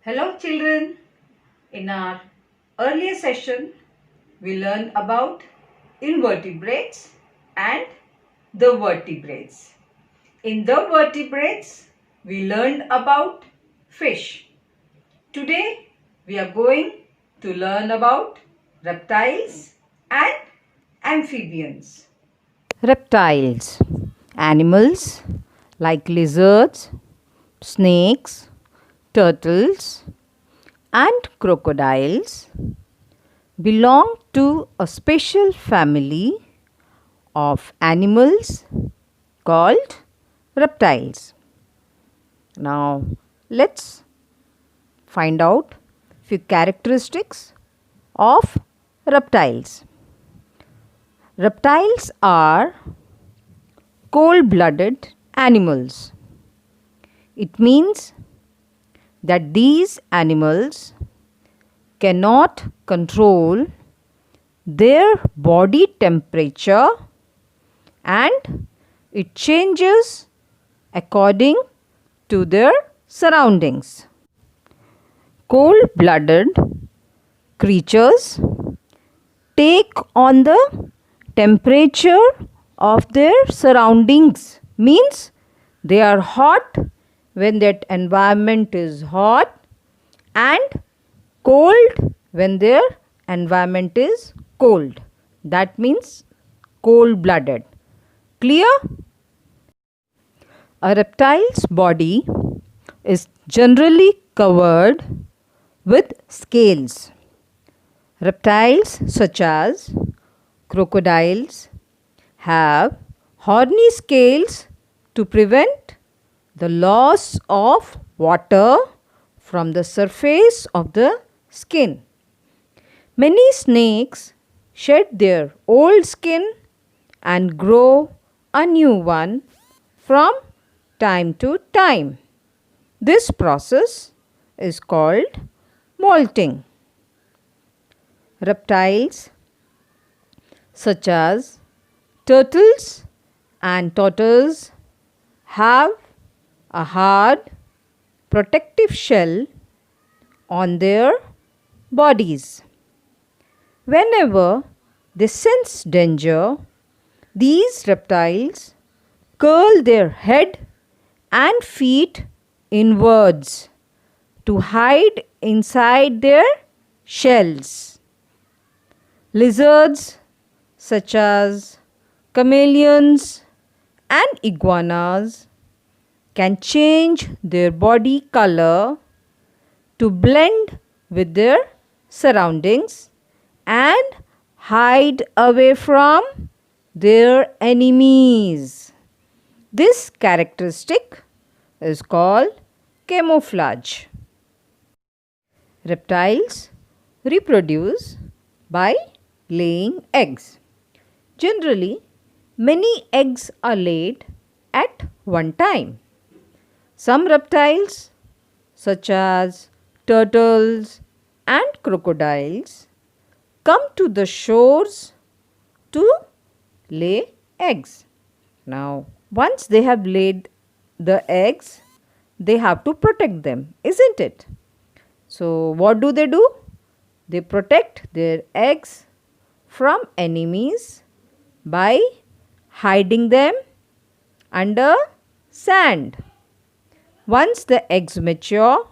Hello children. In our earlier session, we learned about invertebrates and the vertebrates. In the vertebrates, we learned about fish. Today, we are going to learn about reptiles and amphibians. Reptiles, animals like lizards, snakes, turtles, and crocodiles belong to a special family of animals called reptiles. Now, let's find out few characteristics of reptiles. Reptiles are cold-blooded animals. It means that these animals cannot control their body temperature and it changes according to their surroundings. Cold-blooded creatures take on the temperature of their surroundings, means they are hot when that environment is hot and cold when their environment is cold. That means cold-blooded. Clear? A reptile's body is generally covered with scales. Reptiles such as crocodiles have horny scales to prevent the loss of water from the surface of the skin. Many snakes shed their old skin and grow a new one from time to time. This process is called molting. Reptiles such as turtles and tortoises have a hard protective shell on their bodies. Whenever they sense danger, these reptiles curl their head and feet inwards to hide inside their shells. Lizards such as chameleons and iguanas can change their body color to blend with their surroundings and hide away from their enemies. This characteristic is called camouflage. Reptiles reproduce by laying eggs. Generally, many eggs are laid at one time. Some reptiles, such as turtles and crocodiles, come to the shores to lay eggs. Now, once they have laid the eggs, they have to protect them, isn't it? So, what do? They protect their eggs from enemies by hiding them under sand. Once the eggs mature,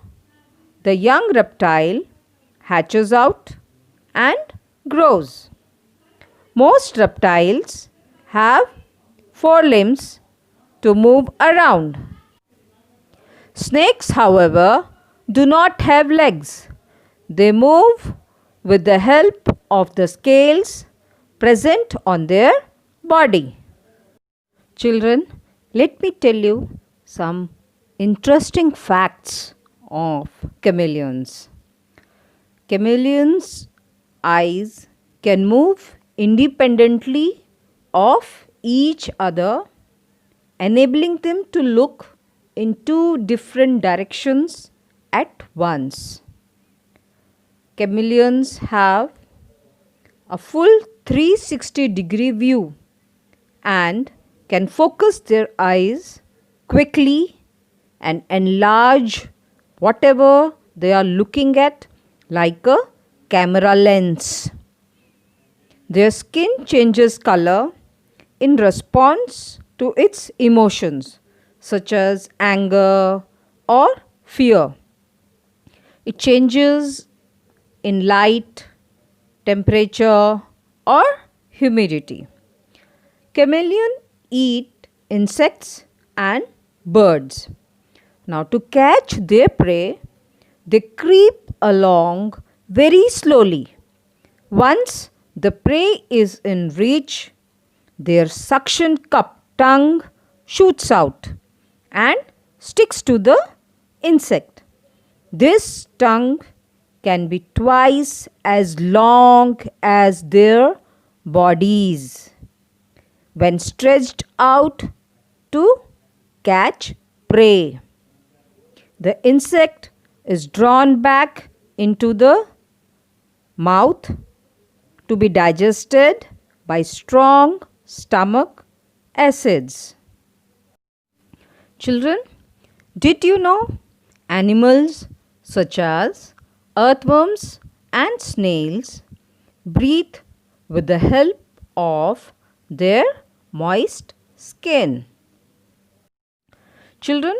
the young reptile hatches out and grows. Most reptiles have four limbs to move around. Snakes, however, do not have legs. They move with the help of the scales present on their body. Children, let me tell you some interesting facts of chameleons. Chameleons' eyes can move independently of each other, enabling them to look in two different directions at once. Chameleons have a full 360-degree view and can focus their eyes quickly and enlarge whatever they are looking at like a camera lens. Their skin changes color in response to its emotions, such as anger or fear. It changes in light, temperature, or humidity. Chameleons eat insects and birds. Now, to catch their prey, they creep along very slowly. Once the prey is in reach, their suction cup tongue shoots out and sticks to the insect. This tongue can be twice as long as their bodies when stretched out to catch prey. The insect is drawn back into the mouth to be digested by strong stomach acids. Children, did you know animals such as earthworms and snails breathe with the help of their moist skin? Children,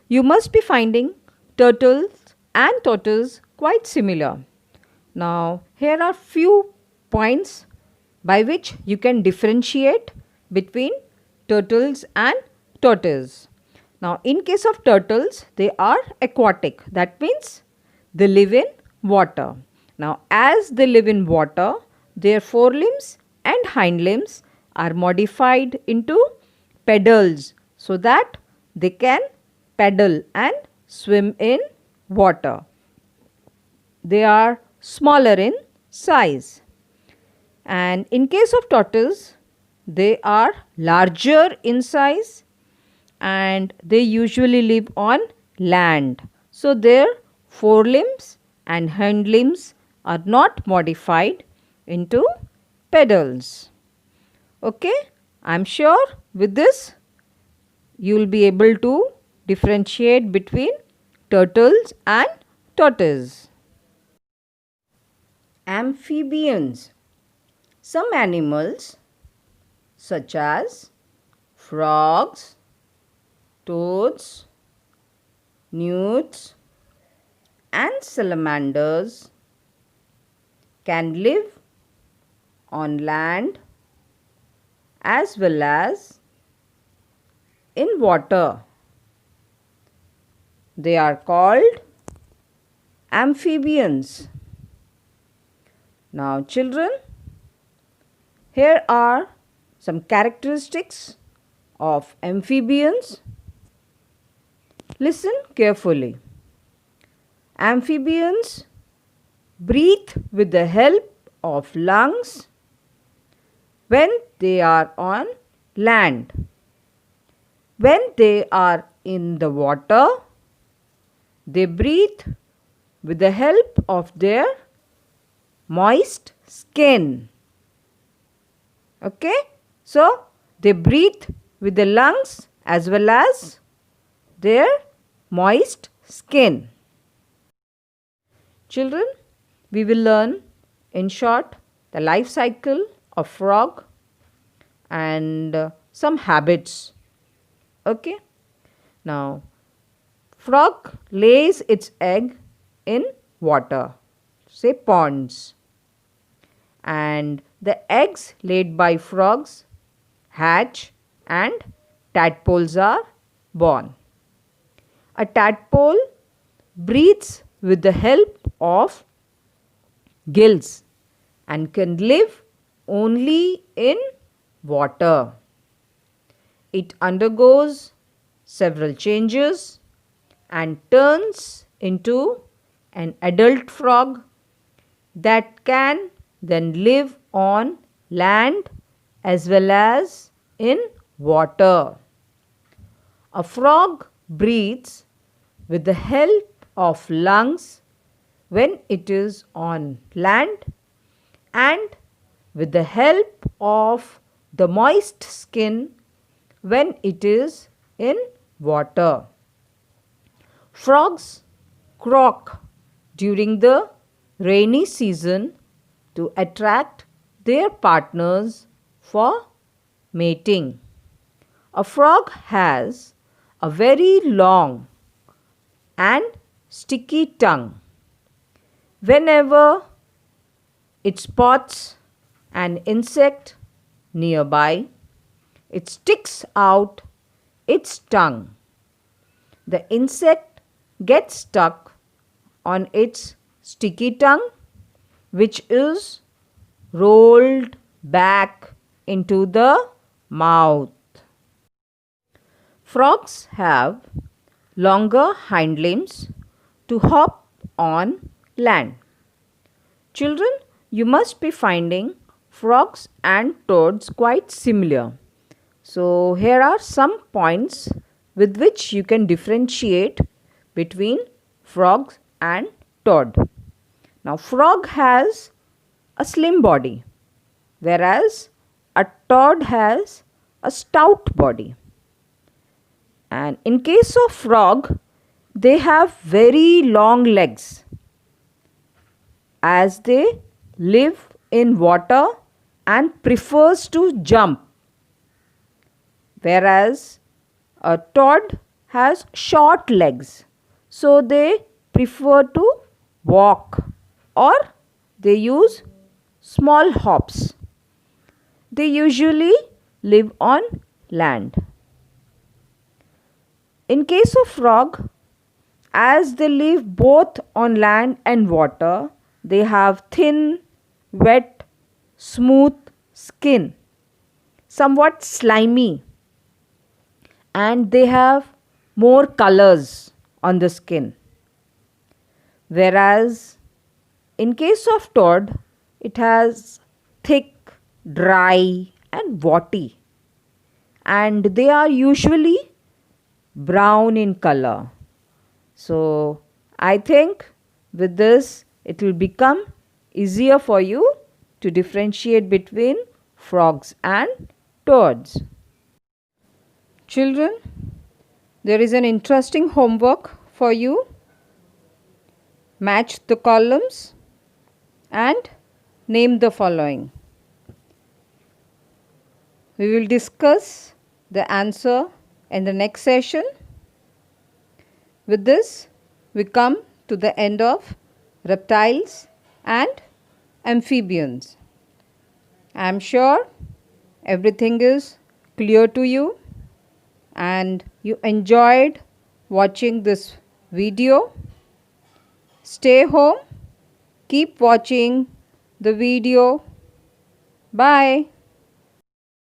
you must be finding turtles and tortoises quite similar. Now, here are few points by which you can differentiate between turtles and tortoises. Now, in case of turtles, they are aquatic. That means they live in water. Now, as they live in water, their forelimbs and hind limbs are modified into pedals so that they can paddle and swim in water. They are smaller in size. And in case of tortoise, they are larger in size and they usually live on land. So their forelimbs and hind limbs are not modified into pedals. Okay, I am sure with this you will be able to differentiate between turtles and tortoises. Amphibians. Some animals such as frogs, toads, newts and salamanders can live on land as well as in water. They are called amphibians. Now, children, here are some characteristics of amphibians. Listen carefully. Amphibians breathe with the help of lungs when they are on land. When they are in the water, they breathe with the help of their moist skin. Okay? So, they breathe with the lungs as well as their moist skin. Children, we will learn in short the life cycle of frog and some habits. Okay? Now, frog lays its egg in water, say ponds. And the eggs laid by frogs hatch and tadpoles are born. A tadpole breathes with the help of gills and can live only in water. It undergoes several changes and turns into an adult frog that can then live on land as well as in water. A frog breathes with the help of lungs when it is on land and with the help of the moist skin when it is in water. Frogs croak during the rainy season to attract their partners for mating. A frog has a very long and sticky tongue. Whenever it spots an insect nearby, it sticks out its tongue. The insect gets stuck on its sticky tongue, which is rolled back into the mouth. Frogs have longer hind limbs to hop on land. Children, you must be finding frogs and toads quite similar. So, here are some points with which you can differentiate between frogs and toad. Now, frog has a slim body, whereas a toad has a stout body. And in case of frog, they have very long legs as they live in water and prefers to jump, whereas a toad has short legs, so they prefer to walk or they use small hops. They usually live on land. In case of frog, as they live both on land and water, they have thin, wet, smooth skin, somewhat slimy, and they have more colors on the skin. Whereas in case of toad, it has thick, dry and warty, and they are usually brown in color. So, I think with this it will become easier for you to differentiate between frogs and toads. Children, there is an interesting homework for you. Match the columns and name the following. We will discuss the answer in the next session. With this, we come to the end of reptiles and amphibians. I am sure everything is clear to you and you enjoyed watching this video. Stay home, keep watching the video. Bye.